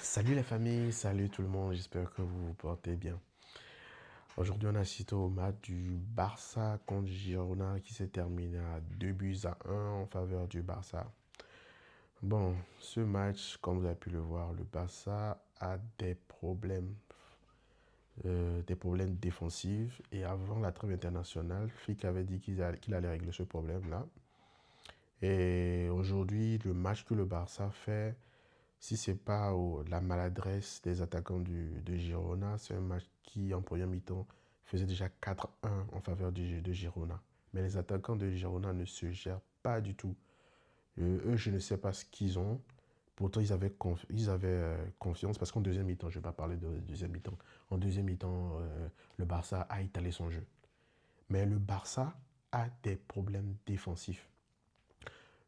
Salut la famille, salut tout le monde, j'espère que vous vous portez bien. Aujourd'hui, on assiste au match du Barça contre Girona qui s'est terminé à 2 buts à 1 en faveur du Barça. Bon, ce match, comme vous avez pu le voir, le Barça a des problèmes défensifs. Et avant la trêve internationale, Flick avait dit qu'il allait régler ce problème-là. Et aujourd'hui, le match que le Barça fait, si c'est pas la maladresse des attaquants de Girona, c'est un match qui, en première mi-temps, faisait déjà 4-1 en faveur de Girona. Mais les attaquants de Girona ne se gèrent pas du tout. Eux, je ne sais pas ce qu'ils ont. Pourtant, ils avaient confiance parce qu'en deuxième mi-temps, je ne vais pas parler de deuxième mi-temps. En deuxième mi-temps, le Barça a étalé son jeu. Mais le Barça a des problèmes défensifs.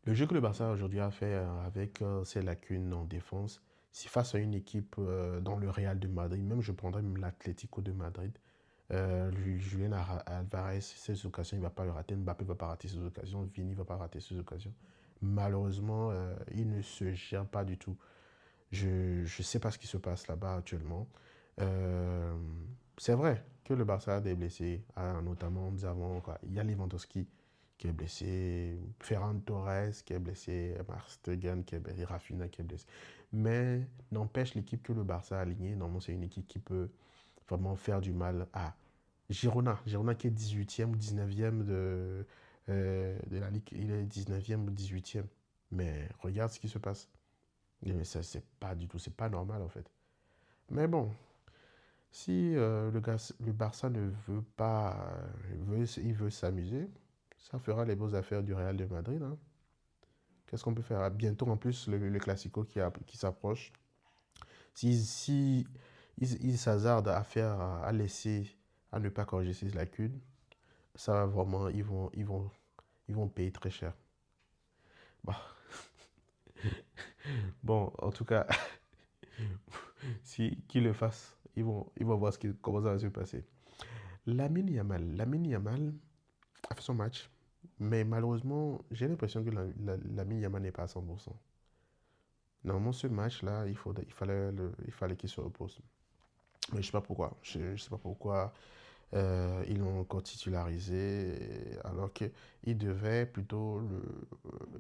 Le jeu que le Barça aujourd'hui a fait avec ses lacunes en défense, si face à une équipe dans le Real de Madrid, même je prendrais même l'Atlético de Madrid, Julián Alvarez, ses occasions, il ne va pas le rater, Mbappé ne va pas rater ses occasions, Vini ne va pas rater ses occasions. Malheureusement, il ne se gère pas du tout. Je ne sais pas ce qui se passe là-bas actuellement. Euh, c'est vrai que le Barça a des blessés, notamment nous avons, quoi, il y a Lewandowski qui est blessé, Ferran Torres qui est blessé, Marc Stegen qui est blessé, Rafinha qui est blessé. Mais n'empêche l'équipe que le Barça a alignée, normalement c'est une équipe qui peut vraiment faire du mal à Girona. Girona qui est 18e ou 19e de la Ligue, il est 19e ou 18e. Mais regarde ce qui se passe. Mais ça, c'est pas du tout, c'est pas normal en fait. Mais bon, si le Barça ne veut pas, il veut s'amuser, ça fera les beaux affaires du Real de Madrid, hein. Qu'est-ce qu'on peut faire? Bientôt en plus le Classico qui s'approche. Si ils s'hasardent à faire, à laisser, à ne pas corriger ces lacunes, ça va vraiment, ils vont payer très cher. Bon, bon en tout cas, si qu'ils le fassent, ils vont voir comment ça va se passer. Lamine Yamal a fait son match, mais malheureusement, j'ai l'impression que Lamine Yamal n'est pas à 100%. Normalement, ce match-là, il fallait qu'il se repose. Mais je ne sais pas pourquoi. Je sais pas pourquoi ils l'ont encore titularisé, alors qu'il devait plutôt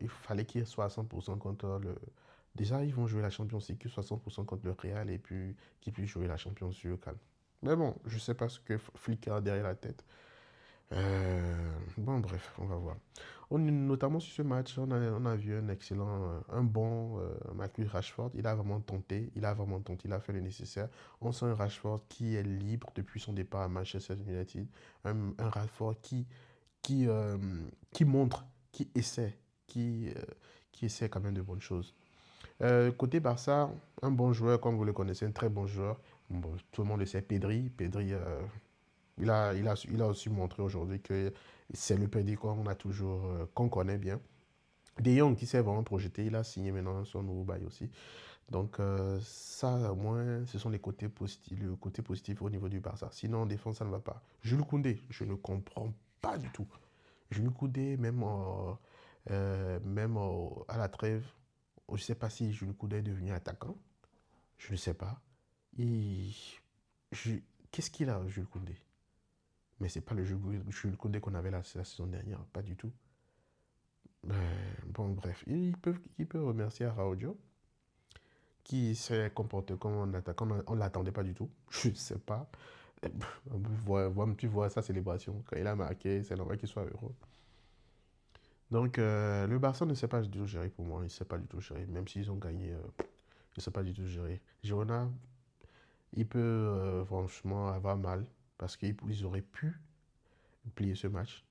il fallait qu'il soit à 100% contre le. Déjà, ils vont jouer la Champions League, qu'il soit à 100% contre le Real et puis qu'ils puissent jouer la Champions League au calme. Mais bon, je ne sais pas ce que Flick a derrière la tête. Bon, bref, on va voir. Notamment sur ce match, on a vu un excellent, un bon Marcus Rashford. Il a fait le nécessaire. On sent un Rashford qui est libre depuis son départ à Manchester United. Un Rashford qui, euh, qui montre, qui essaie, qui essaie quand même de bonnes choses. Côté Barça, un bon joueur, comme vous le connaissez, un très bon joueur. Bon, tout le monde le sait, Pedri. Pedri, il a aussi montré aujourd'hui que c'est le Pedri qu'on connaît bien. De Jong qui s'est vraiment projeté, il a signé maintenant son nouveau bail aussi. Donc ça, au moins, ce sont les côtés positifs, le côté positif au niveau du Barça. Sinon, en défense, ça ne va pas. Jules Koundé, je ne comprends pas du tout. Jules Koundé, même à la trêve, je ne sais pas si Jules Koundé est devenu attaquant. Je ne sais pas. Il- je- Qu'est-ce qu'il a, Jules Koundé? Mais c'est pas le Jules Koundé qu'on avait la saison dernière, pas du tout. Bon, bref, il peut remercier Araujo, qui s'est comporté comme un attaquant. On ne l'attendait pas du tout. Je ne sais pas. Tu vois sa célébration. Quand il a marqué, c'est normal qu'il soit heureux. Donc, le Barça ne sait pas du tout gérer pour moi. Il ne sait pas du tout gérer. Même s'ils ont gagné, il ne sait pas du tout gérer. Girona, il peut franchement avoir mal parce qu'ils auraient pu plier ce match.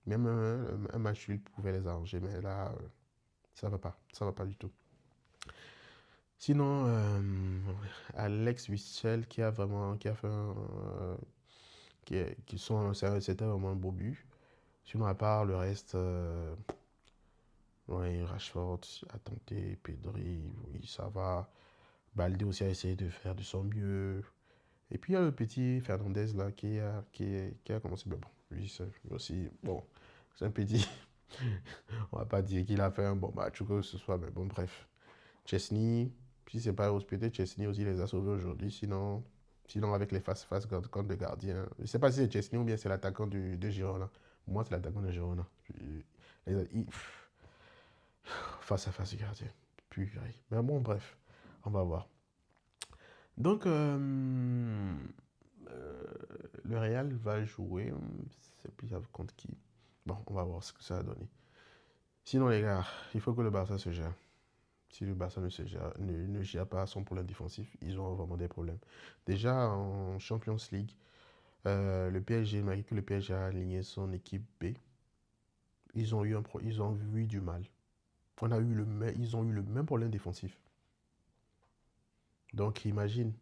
Même un match nul pouvait les arranger, mais là, ça va pas. Ça va pas du tout. Sinon, Alex Witsel qui a fait c'était vraiment un beau but. Sinon, à part le reste, ouais, Rashford a tenté, Pedri, oui, ça va. Balde aussi a essayé de faire de son mieux. Et puis il y a le petit Fernandez là qui a commencé. Mais bon, lui, lui aussi, bon, c'est un petit. On va pas dire qu'il a fait un bon match ou quoi que ce soit, mais bon, bref. Chesney. Si c'est pas Hospité, Chesney aussi les a sauvés aujourd'hui. Sinon avec les face-face contre le gardien. Je sais pas si c'est Chesney ou bien c'est l'attaquant de Girona. Moi, c'est l'attaquant de Girona. Face à face du gardien. Purée. Mais bon, bref, on va voir. Donc, le Real va jouer. C'est plus contre qui? Bon, on va voir ce que ça va donner. Sinon, les gars, il faut que le Barça se gère. Si le Barça ne gère pas son problème défensif, ils ont vraiment des problèmes. Déjà en Champions League, le PSG, malgré que le PSG a aligné son équipe B, ils ont eu du mal. Ils ont eu le même problème défensif. Donc imagine,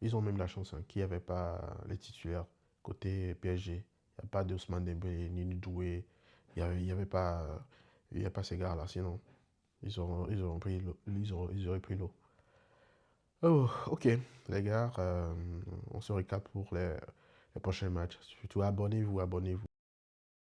ils ont même la chance qu'il n'y avait pas les titulaires côté PSG. Il n'y a pas d'Ousmane Dembélé, ni Doué. Il y avait pas, il y a pas ces gars-là. Sinon, ils auraient pris l'eau. Ils auraient pris l'eau. Oh, ok, les gars, on se recapte pour les prochains matchs. Surtout abonnez-vous, abonnez-vous.